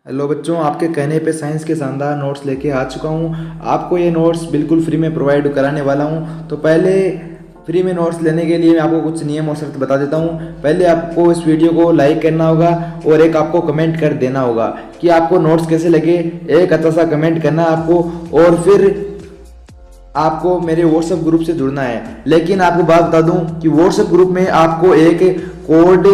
Hello बच्चों, आपके कहने पे साइंस के शानदार नोट्स लेके आ चुका हूँ। आपको ये नोट्स बिल्कुल फ्री में प्रोवाइड कराने वाला हूँ। तो पहले फ्री में नोट्स लेने के लिए मैं आपको कुछ नियम और शर्त बता देता हूँ। पहले आपको इस वीडियो को लाइक करना होगा और एक आपको कमेंट कर देना होगा कि आपको नोट्स कैसे लगे। एक अच्छा सा कमेंट करना है आपको, और फिर आपको मेरे व्हाट्सएप ग्रुप से जुड़ना है। लेकिन आपको बात बता दूं कि व्हाट्सएप ग्रुप में आपको एक कोड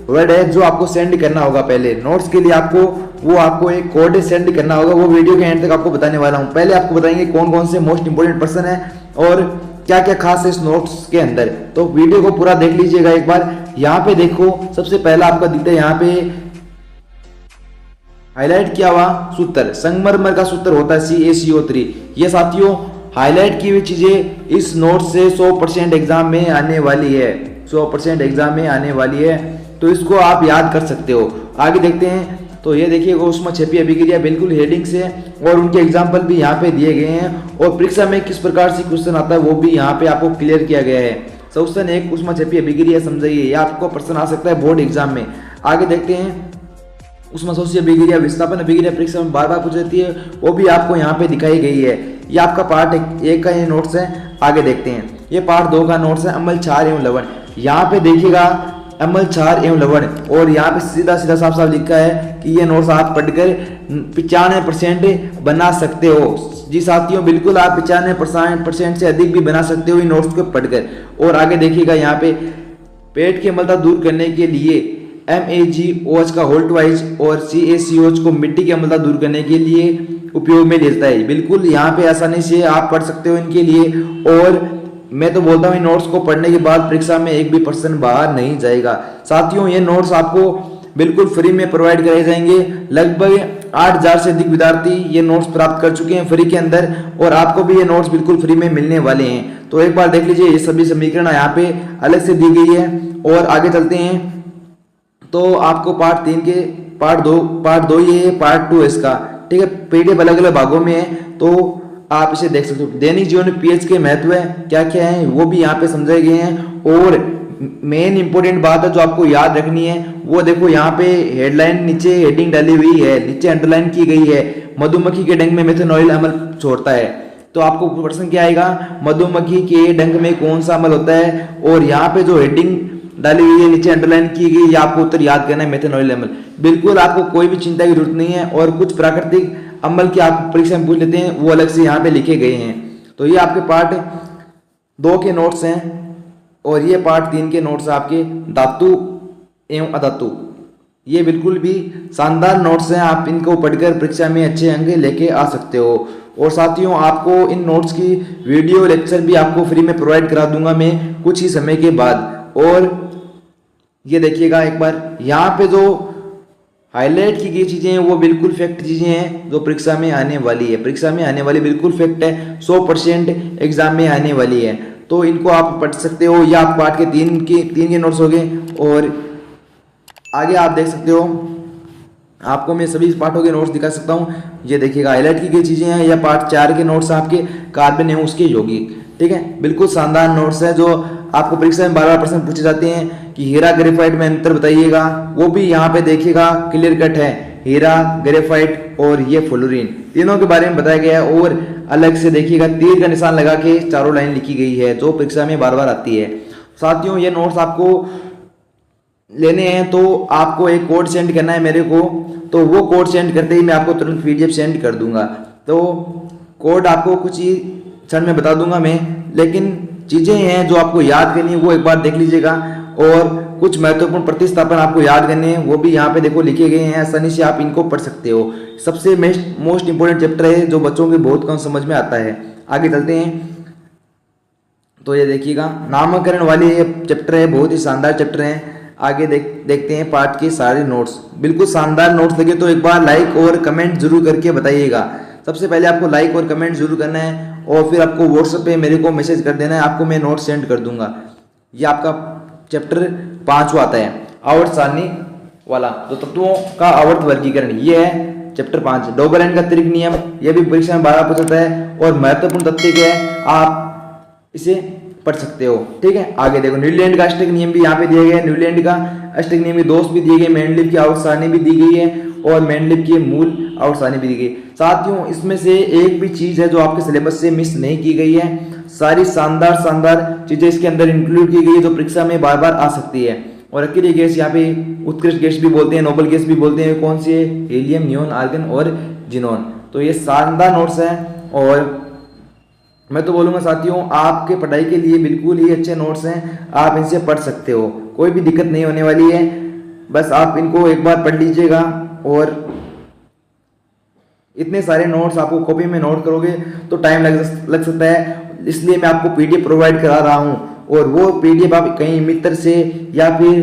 वर्ड है जो आपको सेंड करना होगा। पहले नोट्स के लिए आपको एक कोड सेंड करना होगा। वो वीडियो के एंड तक आपको बताने वाला हूँ। पहले आपको बताएंगे कौन कौन से मोस्ट इंपोर्टेंट पर्सन है और क्या क्या खास है इस नोट्स के अंदर। तो वीडियो को पूरा देख लीजिएगा एक बार। यहाँ पे देखो, सबसे पहला आपका दिखता है यहाँ पे हाईलाइट किया हुआ सूत्र, संगमरमर का सूत्र होता है CaCO3। ये साथियों हाईलाइट की हुई चीजें इस नोट से 100% एग्जाम में आने वाली है। 100% एग्जाम में आने वाली है, तो इसको आप याद कर सकते हो। आगे देखते हैं। तो ये देखिए ऊष्माक्षेपीय अभिक्रिया बिल्कुल हेडिंग से, और उनके एग्जाम्पल भी यहाँ पे दिए गए हैं। और परीक्षा में किस प्रकार से क्वेश्चन आता है वो भी यहाँ पे आपको क्लियर किया गया है। क्वेश्चन 1 ऊष्माक्षेपीय अभिक्रिया समझाइए, ये आपको प्रश्न आ सकता है बोर्ड एग्जाम में। आगे देखते हैं। ऊष्माशोषी अभिक्रिया, विस्थापन अभिक्रिया परीक्षा में बार बार पूछ जाती है, वो भी आपको यहाँ पे दिखाई गई है। ये आपका पार्ट 1 का ये नोट्स है। आगे देखते हैं। ये पार्ट 2 का नोट्स है, अम्ल क्षार एवं लवण। यहाँ पे देखिएगा अम्ल क्षार एवं लवण, और यहाँ पे सीधा सीधा साफ साफ लिखा है कि ये नोट्स आप पढ़कर 95% बना सकते हो। जी साथियों, बिल्कुल आप 95% से अधिक भी बना सकते हो इन नोट्स को पढ़कर। और आगे देखिएगा यहाँ पे पेट की अम्लता दूर करने के लिए MaGOH का होल्ट वाइज और CaCOH को मिट्टी की अम्लता दूर करने के लिए उपयोग में लेता है। बिल्कुल यहाँ पे आसानी से आप पढ़ सकते हो इनके लिए। और मैं तो बोलता हूँ इन नोट्स को पढ़ने के बाद परीक्षा में एक भी पर्सन बाहर नहीं जाएगा। साथियों ये नोट्स आपको बिल्कुल फ्री में प्रोवाइड कराए जाएंगे। लगभग 8000 से अधिक विद्यार्थी ये नोट्स प्राप्त कर चुके हैं फ्री के अंदर, और आपको भी ये नोट्स बिल्कुल फ्री में मिलने वाले हैं। तो एक बार देख लीजिए, ये सभी समीकरण यहाँ पे अलग से दी गई है। और आगे चलते हैं। तो आपको पार्ट दो ये है, पार्ट 2 इसका, ठीक है। PDF अलग अलग भागों में है, तो आप इसे देख सकते हो। दैनिक जीवन में पीएच के महत्व है क्या क्या है वो भी यहाँ पे समझाए गए हैं। और मेन इंपोर्टेंट बात है जो आपको याद रखनी है, वो देखो यहाँ पे हेडलाइन नीचे हेडिंग डाली हुई है, नीचे अंडरलाइन की गई है। मधुमक्खी के डंक में मेथनॉल अम्ल छोड़ता है। तो आपको प्रश्न क्या आएगा, मधुमक्खी के डंक में कौन सा अम्ल होता है। और यहाँ पे जो हेडिंग डाली हुई है नीचे अंडरलाइन की गई, या आपको उत्तर याद करना है मेथनॉल अम्ल। बिल्कुल आपको कोई भी चिंता की जरूरत नहीं है। और कुछ प्राकृतिक अम्ल की आप परीक्षा में पूछ लेते हैं, वो अलग से यहाँ पे लिखे गए हैं। तो ये आपके पार्ट 2 के नोट्स हैं, और ये पार्ट 3 के नोट्स आपके धातु एवं अधातु। ये बिल्कुल भी शानदार नोट्स हैं, आप इनको पढ़कर परीक्षा में अच्छे अंक लेके आ सकते हो। और साथियों आपको इन नोट्स की वीडियो लेक्चर भी आपको फ्री में प्रोवाइड करा दूंगा मैं कुछ ही समय के बाद। और ये देखिएगा एक बार, यहाँ पे जो हाईलाइट की गई चीजें हैं वो बिल्कुल फैक्ट चीजें हैं जो परीक्षा में आने वाली है। परीक्षा में आने वाली बिल्कुल फैक्ट है, 100% एग्जाम में आने वाली है। तो इनको आप पढ़ सकते हो। या आप पार्ट के 3 के नोट्स हो गए। और आगे आप देख सकते हो, आपको मैं सभी पार्टों के नोट्स दिखा सकता हूँ। ये देखिएगा हाईलाइट की गई चीजें हैं। या पार्ट 4 के नोट्स आपके कार्बन एवं उसके यौगिक, ठीक है। बिल्कुल शानदार नोट्स है जो आपको परीक्षा में बार प्रश्न पूछे जाते हैं कि हीरा ग्रेफाइट में अंतर बताइएगा, वो भी यहाँ पे देखिएगा क्लियर कट है। हीरा, ग्रेफाइट और ये फ्लोरीन, तीनों के बारे में बताया गया है। और अलग से देखिएगा तीर का निशान लगा के चारों लाइन लिखी गई है जो परीक्षा में बार आती है। साथियों ये नोट्स आपको लेने हैं तो आपको एक कोड सेंड करना है मेरे को। तो वो कोड सेंड करते ही मैं आपको तुरंत PDF सेंड कर दूंगा। तो कोड आपको कुछ ही क्षण में बता दूंगा मैं, लेकिन चीजें हैं जो आपको याद करनी है वो एक बार देख लीजिएगा। और कुछ महत्वपूर्ण प्रतिस्थापन आपको याद करने हैं, वो भी यहाँ पे देखो लिखे गए हैं, आसानी से आप इनको पढ़ सकते हो। सबसे मोस्ट इंपोर्टेंट चैप्टर है जो बच्चों के बहुत कम समझ में आता है। आगे चलते हैं। तो ये देखिएगा नामकरण वाले ये चैप्टर है, बहुत ही शानदार चैप्टर है। आगे देखते हैं पार्ट के सारे नोट्स। बिल्कुल शानदार नोट्स लगे तो एक बार लाइक और कमेंट जरूर करके बताइएगा। सबसे पहले आपको लाइक और कमेंट जरूर करना है, और फिर आपको व्हाट्सएप पे मेरे को मैसेज कर देना है, आपको मैं नोट सेंड कर दूंगा। ये आपका चैप्टर 5वां आता है, आवर्त सारणी वाला, जो तत्वों का आवर्त वर्गीकरण, ये है चैप्टर 5। डोबरमैन का अतिरिक्त नियम, ये भी परीक्षा में 12 पूछता है। और महत्वपूर्ण तथ्य क्या है, आप इसे पढ़ सकते हो, ठीक है। आगे देखो न्यूजीलैंड का अष्टक नियम भी यहाँ पे दिया गया है। न्यूजीलैंड का अष्टक नियम के दोष भी दिए गए, मेंडलीव की आवर्त सारणी भी दी गई है। और मैंडलिप की मूल आवर्सानी भी दी गई। साथियों इसमें से एक भी चीज है जो आपके सिलेबस से मिस नहीं की गई है, सारी शानदार शानदार चीजें इसके अंदर इंक्लूड की गई है जो परीक्षा में बार बार आ सकती है। और अकेली गैस यहाँ पे उत्कृष्ट गैस भी बोलते हैं, नोबल गैस भी बोलते हैं, कौन सी है, हीलियम, नियोन, आर्गन और जिनोन। तो ये शानदार नोट्स हैं और मैं तो बोलूँगा साथियों आपके पढ़ाई के लिए बिल्कुल ही अच्छे नोट्स हैं, आप इनसे पढ़ सकते हो, कोई भी दिक्कत नहीं होने वाली है। बस आप इनको एक बार पढ़ लीजिएगा और इतने सारे नोट्स आपको कॉपी में नोट करोगे तो टाइम लग सकता है, इसलिए मैं आपको पीडीएफ प्रोवाइड करा रहा हूँ। और वो पीडीएफ आप कहीं मित्र से या फिर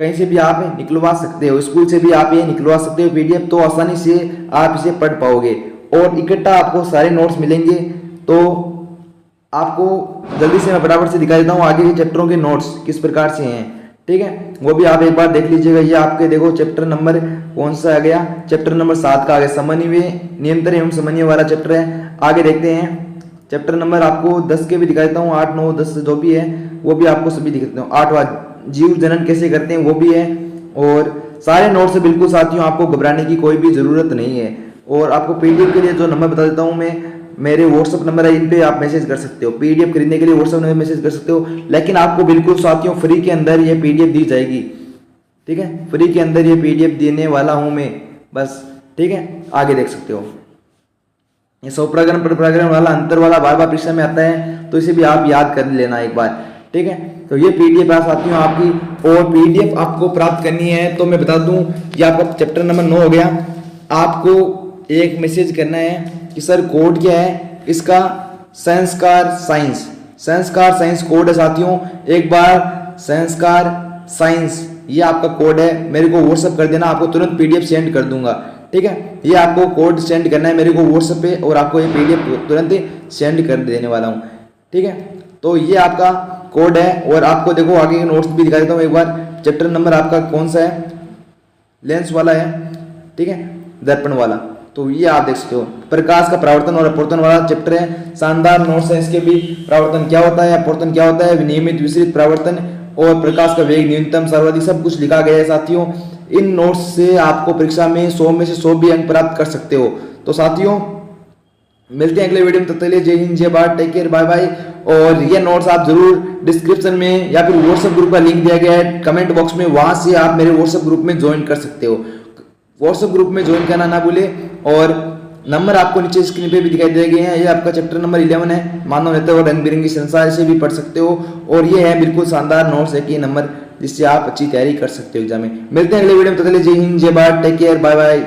कहीं से भी आप निकलवा सकते हो, स्कूल से भी आप ये निकलवा सकते हो पीडीएफ, तो आसानी से आप इसे पढ़ पाओगे और इकट्ठा आपको सारे नोट्स मिलेंगे। तो आपको जल्दी से मैं फटाफट से दिखा देता हूँ आगे के चैप्टरों के नोट्स किस प्रकार से हैं, ठीक है, वो भी आप एक बार देख लीजिएगा। ये आपके देखो चैप्टर नंबर कौन सा आ गया, चैप्टर नंबर 7 का आ गया, समन्वय, नियंत्रण एवं समन्वय वाला चैप्टर है। आगे देखते हैं चैप्टर नंबर आपको 10 के भी दिखा देता हूँ, 8, 9, 10 जो भी है वो भी आपको सभी दिखा देता हूँ। 8वां जीव जनन कैसे करते हैं वो भी है। और सारे नोट्स से बिल्कुल साथियों आपको घबराने की कोई भी जरूरत नहीं है। और आपको पीडीएफ के लिए जो नंबर बता देता हूँ मैं, मेरे व्हाट्सअप नंबर है, इन पे आप मैसेज कर सकते हो, पीडीएफ खरीदने के लिए व्हाट्सअप नंबर मैसेज कर सकते हो। लेकिन आपको बिल्कुल साथियों फ्री के अंदर ये पीडीएफ दी जाएगी, ठीक है, फ्री के अंदर ये पीडीएफ देने वाला हूँ मैं बस, ठीक है। आगे देख सकते हो ये स्वप्रागण परप्रागण वाला अंतर वाला बार बार परीक्षा में आता है, तो इसे भी आप याद कर लेना एक बार, ठीक है। तो ये पीडीएफ है साथियों आपकी, और पीडीएफ आपको प्राप्त करनी है तो मैं बता दूं ये आपका चैप्टर नंबर 9 हो गया। आपको एक मैसेज करना है कि सर कोड क्या है इसका, संस्कार साइंस कोड है साथियों। एक बार संस्कार साइंस ये आपका कोड है, मेरे को व्हाट्सअप कर देना, आपको तुरंत पीडीएफ सेंड कर दूंगा, ठीक है। ये आपको कोड सेंड करना है मेरे को व्हाट्सएप पे और आपको ये पीडीएफ तुरंत सेंड कर देने वाला हूँ, ठीक है। तो ये आपका कोड है। और आपको देखो आगे के नोट्स भी दिखा देता हूँ एक बार। चैप्टर नंबर आपका कौन सा है, लेंस वाला है, ठीक है, दर्पण वाला। तो ये आप देख सकते हो प्रकाश का परावर्तन और अपवर्तन वाला चैप्टर है, शानदार नोट्स है इसके भी। परावर्तन क्या होता है, अपवर्तन क्या होता है, नियमित विसरित परावर्तन और प्रकाश का वेग न्यूनतम सर्वाधिक सब कुछ लिखा गया है साथियों। इन नोट्स से आपको परीक्षा में 100 में से 100 भी अंक प्राप्त कर सकते हो। तो साथियों मिलते हैं अगले वीडियो में, तब तक के लिए जय हिंद जय Bharat, take care, bye bye. और ये नोट्स आप जरूर डिस्क्रिप्शन में या फिर व्हाट्सएप ग्रुप का लिंक दिया गया है कमेंट बॉक्स में, वहां से आप मेरे व्हाट्सएप ग्रुप में ज्वाइन कर सकते हो। व्हाट्सएप ग्रुप में ज्वाइन करना ना भूले। और नंबर आपको नीचे स्क्रीन पे भी दिखाई दे गए हैं। ये आपका चैप्टर नंबर 11 है, मानव नेतृत्व और रंग बिरंगी संसार, से भी पढ़ सकते हो। और ये है बिल्कुल शानदार नोट्स है कि नंबर जिससे आप अच्छी तैयारी कर सकते हो एग्जाम में। मिलते हैं अगले वीडियो में, तब तक के लिए जय हिंद जय Bharat, take care, bye bye.